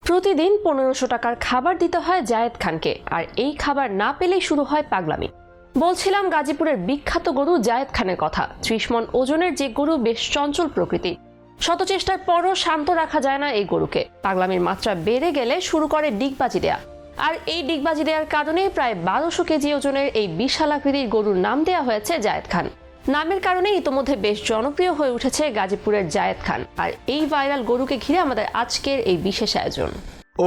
প্রতিদিন 1500 টাকার খাবার দিতে হয় জায়েদ খানকে, আর এই খাবার না পেলেই শুরু হয় পাগলামি। বলছিলাম গাজীপুরের বিখ্যাত গরু জায়েদ খানের কথা। 30 মণ ওজনের যে গরু বেশ চঞ্চল প্রকৃতি, শত চেষ্টার পরও শান্ত রাখা যায় না এই গরুকে। পাগলামির মাত্রা বেড়ে গেলে শুরু করে ডিগবাজি দেয়া, আর এই ডিগবাজি দেওয়ার কারণে প্রায় 1200 কেজি ওজনের এই বিশাল আকৃতির গরুর নাম দেওয়া হয়েছে জায়েদ খান। নামের কারণে ইতোমধ্যে বেশ জনপ্রিয় হয়ে উঠেছে গাজীপুরের জায়েদ খান। আর এই ভাইরাল গরুকে ঘিরে আমাদের আজকের এই বিশেষ আয়োজন।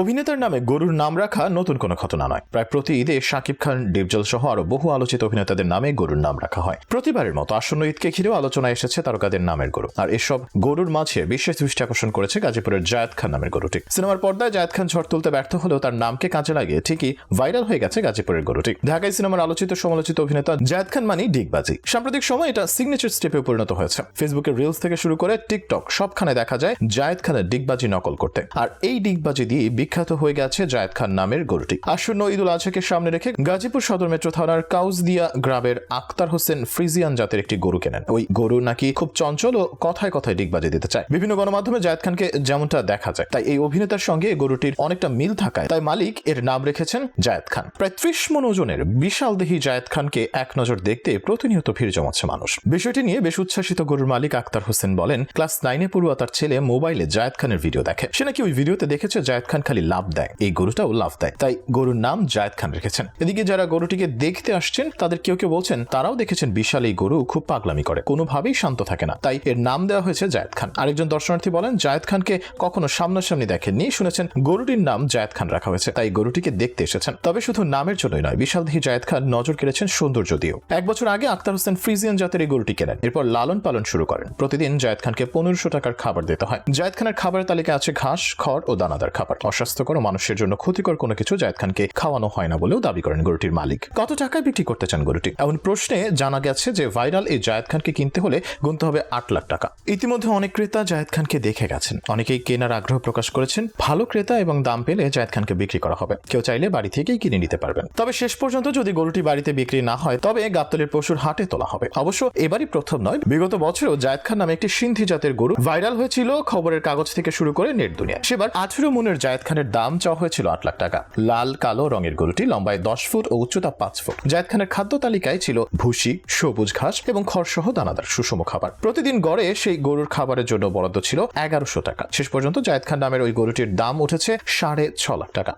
অভিনেতার নামে গরুর নাম রাখা নতুন কোনো ঘটনা নয়। প্রায় প্রতি ঈদে শাকিব খান, ডিপজল সহ আরো বহু আলোচিত অভিনেতাদের নামে গরুর নাম রাখা হয়। প্রতিবারের মতো আসন্ন ঈদকে ঘিরেও আলোচনায় এসেছে তারকাদের নামের গরু। আর এসব গরুর মাঝে বিশেষ দৃষ্টি আকর্ষণ করেছে গাজীপুরের জায়েদ খান নামের গরুটি। সিনেমার পর্দায় জায়েদ খান ঝড় তুলতে ব্যর্থ হলেও তার নামকে কাজে লাগিয়ে ঠিকই ভাইরাল হয়ে গেছে গাজীপুরের গরুটি। ঢাকায় সিনেমার আলোচিত সমালোচিত অভিনেতা জায়েদ খান মানেই ডিগবাজি। সাম্প্রতিক সময় এটা সিগনেচার স্টেপে পরিণত হয়েছে। ফেসবুকের রিলস থেকে শুরু করে টিকটক সবখানে দেখা যায় জায়েদ খানের ডিগবাজি নকল করতে। আর এই ডিগবাজি দিয়ে বিখ্যাত হয়ে গেছে জায়েদ খান নামের গরুটি। আসন্ন ঈদুল আজহাকে সামনে রেখে গাজীপুর সদর মেট্রো থানার কাউজদিয়া গ্রামের আক্তার হোসেন ফ্রিজিয়ান জাতের একটি গরু কেনেন। ওই গরু নাকি খুব চঞ্চল ও কথায় কথায় ডিগবাজি দিতে চায়। বিভিন্ন গণমাধ্যমে জায়েদ খানকে যেমনটা দেখা যায়, তাই এই অভিনেতার সঙ্গে গরুটির অনেকটা মিল থাকায় তাই মালিক এর নাম রেখেছেন জায়েদ খান। প্রায় 30 মণ ওজনের বিশাল দেহী জায়েদ খানকে এক নজর দেখতে প্রতিনিয়ত ভিড় জমাচ্ছে মানুষ। বিষয়টি নিয়ে বেশ উচ্ছ্বাসিত গরুর মালিক আক্তার হোসেন বলেন, ক্লাস 9-এ পড়ুয়া তার ছেলে মোবাইলে জায়েদ খানের ভিডিও দেখে। সে নাকি ওই ভিডিওতে দেখেছে জায়েদ খান খালি লাফ দেয়, এই গরুটাও লাফ দেয়, তাই গরুর নাম জায়েদ খান রেখেছেন। এদিকে যারা গরুটিকে দেখতে আসছেন তাদের কেউ কেউ বলছেন তারাও দেখেছেন বিশাল এই গরু খুব পাগলামি করে, কোনোভাবেই শান্ত থাকে না, তাই এর নাম দেওয়া হয়েছে জায়েদ খান। আরেকজন দর্শনার্থী বলেন, জায়েদ খানকে কখনো সামনাসামনি দেখেননি, শুনেছেন গরুটির নাম জায়েদ খান রাখা হয়েছে, তাই গরুটিকে দেখতে এসেছেন। তবে শুধু নামের জন্যই নয়, বিশাল দেহী জায়েদ খান নজর কেড়েছেন সৌন্দর্য দিয়েও। 1 বছর আগে আক্তার হোসেন ফ্রিজিয়ান জাতের এই গরুটি কেনেন, এরপর লালন পালন শুরু করেন। প্রতিদিন জায়েদ খানকে 1500 টাকার খাবার দিতে হয়। জায়েদ খানের খাবারের তালিকায় আছে ঘাস, খড় ও দানাদার খাবার। অস্বাস্থ্যকর ও মানুষের জন্য ক্ষতিকর কোনো কিছু জায়েদ খানকে খাওয়ানো হয় না বলেও দাবি করেন গরুটির মালিক। কত টাকায় বিক্রি করতে চান গরুটি? এমন প্রশ্নে জানা গেছে যে ভাইরাল এই জায়েদ খানকে কিনতে হলে গুনতে হবে 8 লাখ টাকা। ইতিমধ্যে অনেক ক্রেতা জায়েদ খানকে দেখে গেছেন, অনেকেই কেনার আগ্রহ প্রকাশ করেছেন। ভালো ক্রেতা এবং দাম পেলে জায়েদ খানকে বিক্রি করা হবে, কেউ চাইলে বাড়ি থেকেই কিনে নিতে পারবেন। তবে শেষ পর্যন্ত যদি গরুটি বাড়িতে বিক্রি না হয় তবে গাবতলীর পশুর হাটে তোলা হবে। অবশ্য এবারই প্রথম নয়, বিগত বছরেও জায়েদ খান নামে একটি সিন্ধি জাতের গরু ভাইরাল হয়েছিল খবরের কাগজ থেকে শুরু করে নেট দুনিয়া। সেবার 18 মণের জায়েদ খানের দাম চাওয়া হয়েছিল 8 লাখ টাকা। লাল কালো রঙের গরুটি লম্বায় 10 ফুট ও উচ্চতা 5 ফুট। জায়েদ খানের খাদ্য তালিকায় ছিল ভুসি, সবুজ ঘাস এবং খড়সহ দানাদার সুষম খাবার। প্রতিদিন গড়ে সেই গরুর খাবারের জন্য বরাদ্দ ছিল 1100 টাকা। শেষ পর্যন্ত জায়েদ খান নামের ওই গরুটির দাম উঠেছে 6.5 লাখ টাকা।